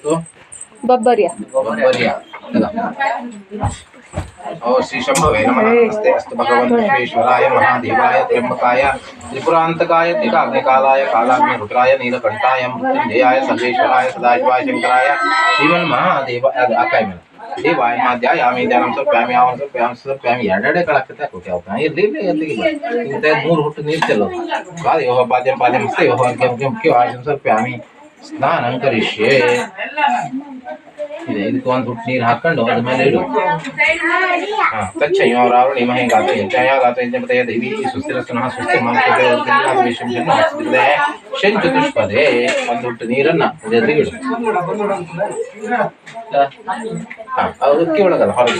बब्बर्या और श्री शंभवे नमः। नमस्ते अस्तु भगवन् विश्वेश्वराय महादेवाय त्र्यंबकाय त्रिपुरान्तकाय त्रिकाग्निकालाय कालाग्नि रुद्राय नीलकंठाय मृत्युंजयाय सर्वेश्वराय सदाशिवाय शंकराय श्रीमन्महादेवाय आकाय में देवाय माध्यायामि ध्यानं समर्पयामि आवाहनं समर्पयामि समर्पयामि ಎರಡೆರಡೆ ಕಳಕತೆ ಕೊಟ್ಟೆ ಇರ್ಲಿ ಎತ್ತಿಗೆ ಇಂತ ಮೂರು ಹುಟ್ಟು ನೀರು ಚೆಲ್ಲೋ ಬಾದ ಯೋಹ ಪಾದ್ಯಂ ಪಾದ್ಯಂ ಸ್ತೆ ಯೋಹ ಗಂ ಗಂ ಕ್ಯೋ ಆಶಂ ಸಮರ್ಪಯಾಮಿ ಸ್ನಾನಂ ಕರಿಷ್ಯೆ ಇದಕ್ಕೆ ಒಂದು ಹುಟ್ಟು ನೀರು ಹಾಕೊಂಡು ಅದ್ರ ಮೇಲೆ ಇಡು ತಚ್ಚಯ್ಯೋ ರಾವಣಿ ಮಹೇ ಗಾತ ಯಜ್ಞಯ ಗಾತ ಯಜ್ಞಪತಯ ದೇವಿ ಸುಸ್ಥಿರಸ್ತನಃ ಸುಸ್ಥಿರ ಮಾಂಸಕ್ಕೆ ವಿಷಂ ಜನ್ಮ ಹಸಿದಿದೆ ಶಂಚತುಷ್ಪದೇ ಒಂದು ಹುಟ್ಟು ನೀರನ್ನ ಎದುರಿಗೆ ಇಡು ಅದಕ್ಕೆ ಒಳಗಲ್ಲ ಹೊರಗೆ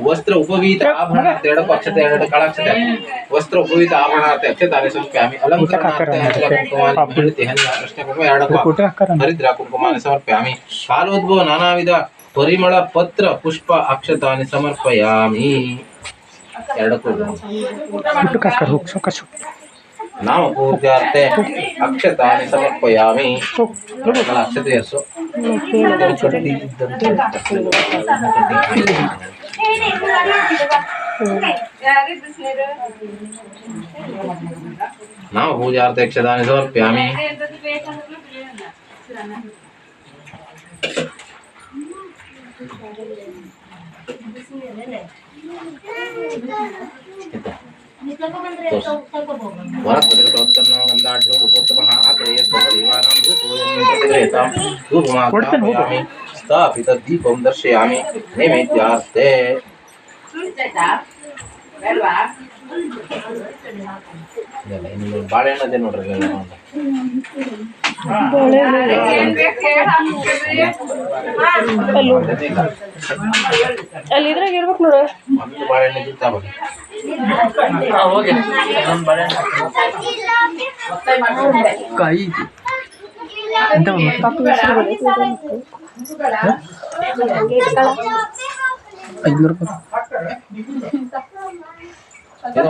वस्त्र उपवीत आभरण अक्षते कालाक्षते वस्त्र उपवीत आभरण अक्षते हरिद्रा कुंकुमानि समर्पयामि कालोद्भव नानाविध परिमಳ पत्र पुष्प अक्षतानि समर्पयामि नाम पूजार्थे अक्षतानि समर्पयामि अक्षते यस्सु नाम पूजार्थे अक्षतानि समर्पयामि स्थापित दीपं दर्शयामि नैवेद्यार्थे ಬಾಳೆಹಣ್ಣದೆ ನೋಡ್ರಿ ಅಲ್ಲಿ ಇದ್ರಾಗ ಇರ್ಬೇಕು ನೋಡ ಒಂದು ಬಾಳೆಹಣ್ಣೆ ತಗೊಂಡು ಕಾಯಿ ಇದು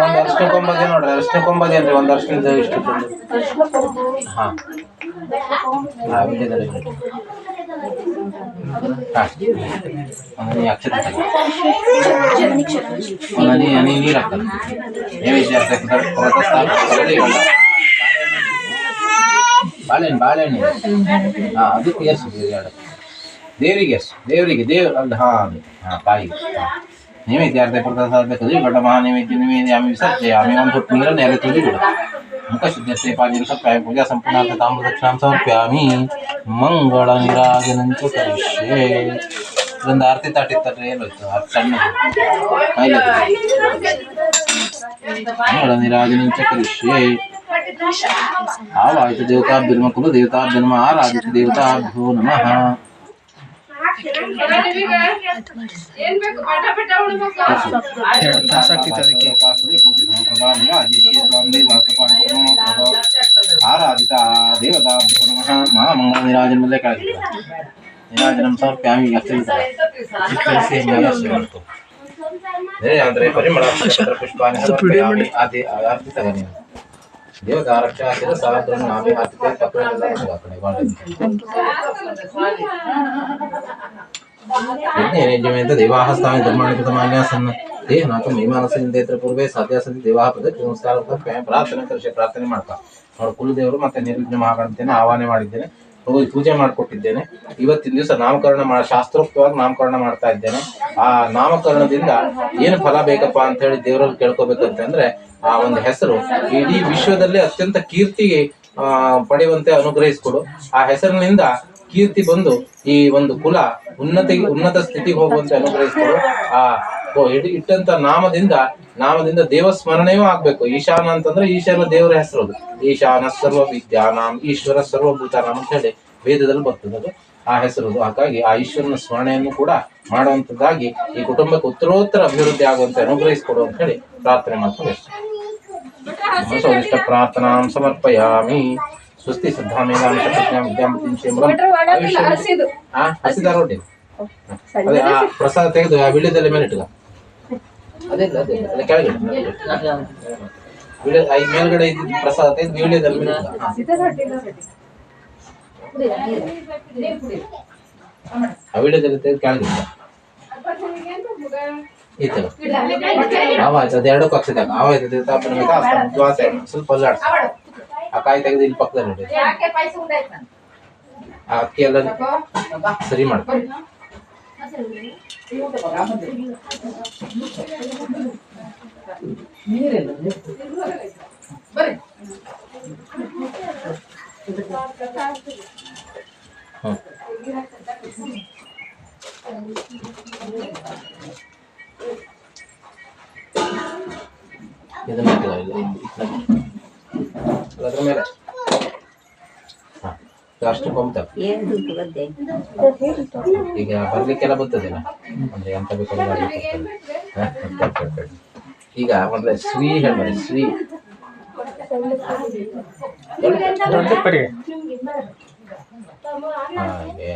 ಒಂದು ಅರ್ಶಿನ ಕೊಂಬದೆ ನೋಡ್ರಿ ಅರ್ಶಿನ ಕೊಂಬದೆ ಅಂದ್ರೆ ಒಂದು ಅರ್ಶಿನದ ಇಷ್ಟು ಹಾ ನೀರು ಹಾಕ್ತಾರೆ ನೈವೇದ್ಯ ಬಾಳೆಹಣ್ಣು ಹಾ ಅದಕ್ಕೆ ಎಷ್ಟು ದೇವರಿಗೆ ಎಷ್ಟು ದೇವರಿಗೆ ಅಲ್ಲಿ ಹಾ ಕಾಯಿಗೆ ನೈವೇದ್ಯ ಅರ್ಥ ಪ್ರಸಾದ ದೊಡ್ಡ ಮಹಾ ನೈವೇದ್ಯ ನಿವೇದ್ಯಾಮಿ ವಿಸರ್ಜಯಾಮಿ ಒಂದು ಹೊತ್ತು ನೀರನ್ನು ಎಲ್ಲ ತುಳಿಬಿಡು ಮುಖ ಶುದ್ಧತೆ ಪಾದಿನ ಸಪ್ತಾಯ ಪೂಜಾ ಸಂಪೂರ್ಣ ತಾಮ್ರ ದಕ್ಷಿಣಾಂ ಸಮರ್ಪ್ಯಾಮಿ ಮಂಗಳ ನಿರಾಜನಂಚ ಕರಿಷ್ಯೆ ಇದೊಂದು ಆರತಿ ತಾಟಿತ್ತಟ್ರೆ ಏನೋಯ್ತು ಅದು ಸಣ್ಣದು ಮಂಗಳ ನಿರಾಜನಂಚ ಕರಿಷ್ಯೆ ಆವಾಯಿತು ದೇವತಾಭ್ಯರ್ಮ ಕುಲ ದೇವತಾಭ್ಯರ್ಮ ಆರಾಧಿತ ದೇವತಾಭ್ಯೋ ನಮಃ ಆರಾಧಿತ ದೇವತಾ ಮಹಾಮಂಗಳ ನಿರಾಜನಲ್ಲೇ ಕಾಯ್ತು ನಿರಾಜನಂ ಸಮರ್ಪ್ಯಾಮಿ ಅಂದ್ರೆ ಪರಿಮಳ ಪುಷ್ಪಾನಿ ಸಮರ್ಪಯಾಮಿ ಆದಿ ಆರಾಧಿತ ದೇವತಾ ರಕ್ಷಾ ಶಿರಸಾದ್ರ ನಾಮಿ ಆರ್ತಿತೆ ಪತ್ರನೆಲ್ಲ ಹಾಕಣೆ यज्ञमेत देवाः स्थाने धर्माणि कृतमान्यासन् ते नाथ ಮೈಮಾನಸದಿಂದ ಪೂರ್ವೆ ಸಾಧ್ಯ ಸತಿ ದೇವಾಹ ಪದಕ್ಕೆ ನಮಸ್ಕಾರ ಪ್ರಾರ್ಥನೆ ಕರ್ಷೆ ಪ್ರಾರ್ಥನೆ ಮಾಡ್ತಾ ಅವ್ರ ಕುಲದೇವರು ಮತ್ತೆ ನಿರ್ವಿಘ್ನ ಮಹಾಗಣಪತಿಯನ್ನು ಆಹ್ವಾನ ಮಾಡಿದ್ದೇನೆ ಪೂಜೆ ಮಾಡಿಕೊಟ್ಟಿದ್ದೇನೆ ಇವತ್ತಿನ ದಿವಸ ನಾಮಕರಣ ಶಾಸ್ತ್ರೋಕ್ತವಾಗಿ ನಾಮಕರಣ ಮಾಡ್ತಾ ಇದ್ದೇನೆ ಆ ನಾಮಕರಣದಿಂದ ಏನು ಫಲ ಬೇಕಪ್ಪ ಅಂತ ಹೇಳಿ ದೇವರಲ್ಲಿ ಕೇಳ್ಕೋಬೇಕಂತಂದ್ರೆ ಆ ಒಂದು ಹೆಸರು ಇಡೀ ವಿಶ್ವದಲ್ಲಿ ಅತ್ಯಂತ ಕೀರ್ತಿ ಪಡೆಯುವಂತೆ ಅನುಗ್ರಹಿಸಿಕೊಡು ಆ ಹೆಸರಿನಿಂದ ಕೀರ್ತಿ ಬಂದು ಈ ಒಂದು ಕುಲ ಉನ್ನತ ಸ್ಥಿತಿಗೆ ಹೋಗುವಂತೆ ಅನುಗ್ರಹಿಸಿಕೊಡು ಆ ಇಟ್ಟಂತ ನಾಮದಿಂದ ದೇವ ಸ್ಮರಣೆಯೂ ಆಗ್ಬೇಕು ಈಶಾನ ಅಂತಂದ್ರೆ ಈಶ್ವರ ದೇವರ ಹೆಸರು ಈಶಾನ ಸರ್ವ ವಿದ್ಯಾನಾಂ ಈಶ್ವರ ಸರ್ವಭೂತಾನಾಂ ಅಂತ ಹೇಳಿ ವೇದದಲ್ಲಿ ಬರ್ತದೆ ಆ ಹೆಸರು ಹಾಗಾಗಿ ಆ ಈಶ್ವರನ ಸ್ಮರಣೆಯನ್ನು ಕೂಡ ಮಾಡುವಂತದ್ದಾಗಿ ಈ ಕುಟುಂಬಕ್ಕೆ ಉತ್ತರೋತ್ತರ ಅಭಿವೃದ್ಧಿ ಆಗುವಂತೆ ಅನುಗ್ರಹಿಸಿಕೊಡು ಅಂತ ಹೇಳಿ ಪ್ರಾರ್ಥನೆ ಮಾಡ್ತಾರೆ ಪ್ರಾರ್ಥನಾಂ ಸಮರ್ಪಯಾಮಿ ಸ್ವಸ್ತಿ ಸಿದ್ಧಾಮೇನಾಂಶ ಪ್ರಜ್ಞಾ ವಿದ್ಯಾಮತಿ ಹಸಿದ ರೊಟ್ಟಿ ಅದೇ ಆ ಪ್ರಸಾದ ತೆಗೆದು ಆ ವಿಳ್ಯದೆಲೆ ಮೇಲೆ ಇಟ್ಕ. ಅದಿಲ್ಲ ಅದಿಲ್ಲ ಅಲ್ಲ ಕೆಳಗೆ ಈ ಮೇಲ್ಗಡೆ ಇದ್ದ ಪ್ರಸಾದ ತೆಗೆದು ವಿಳ್ಯದೆಲೆ ಮೇಲೆ ಇಟ್ಕ. ಆ ವಿಳ್ಯದೆಲೆ ತೆಗೆದು ಕೆಳಗೆ ಇಟ್ಕ. ಇತ್ತು ಆವಾಯ್ತು ಅದು ಎರಡಕ್ಕೂ ಹಾಕ್ಸಿದಾಗ ಆವಾಯ್ತು ದ್ವಾಸೆ ಸ್ವಲ್ಪ ಅಲ್ಲಾಡ್ಸ. ಆ ಕಾಯಿ ತೆಗೆದು ಇಲ್ಲಿ ಪಕ್ಕದಲ್ಲಿ ನೋಡಿ. ಆ ಅಕ್ಕಿ ಎಲ್ಲ ಸರಿ ಮಾಡು. ಇದನ್ನ ಅದ್ರ ಮೇಲೆ ಅಷ್ಟು ಪಂಪ್ ಈಗ ಬರ್ಲಿಕ್ಕೆಲ್ಲ ಬರ್ತದಿಲ್ಲ ಅಂದ್ರೆ ಎಂತ ಬೇಕಾದ್ರೆ ಈಗ ಮೊದಲೇ ಶ್ರೀ ಹೇಳ್ಬಾರಿ ಶ್ರೀ ಹಾಗೆ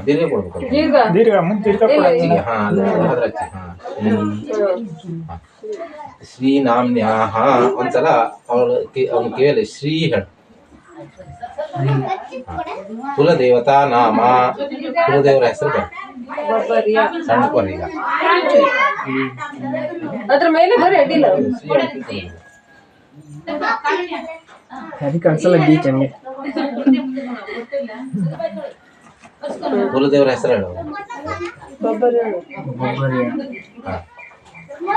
ದೀರ್ಘ ಕೊಡ್ಬೇಕು. ಹಾ ಅದ್ರ ಶ್ರೀ ನಾಮ್ಯ ಹಾ ಒಂದ್ಸಲ ಅವಳು ಅವನ ಕಿವಿಯಲ್ಲಿ ಶ್ರೀ ಹೇಳ. ಕುಲದೇವತಾ ನಾಮ ಕುಲದೇವರ ಹೆಸರು ಸಣ್ಣ ಕೊರ್ರೀಗ ಅದ್ರ ಮೇಲೆ ಬರೀ ಅಡ್ಡಿಲ್ಲ ಕುಲದೇವರ ಹೆಸರು ಹೇಳು. ಬಬ್ಬರಿ ಹಾ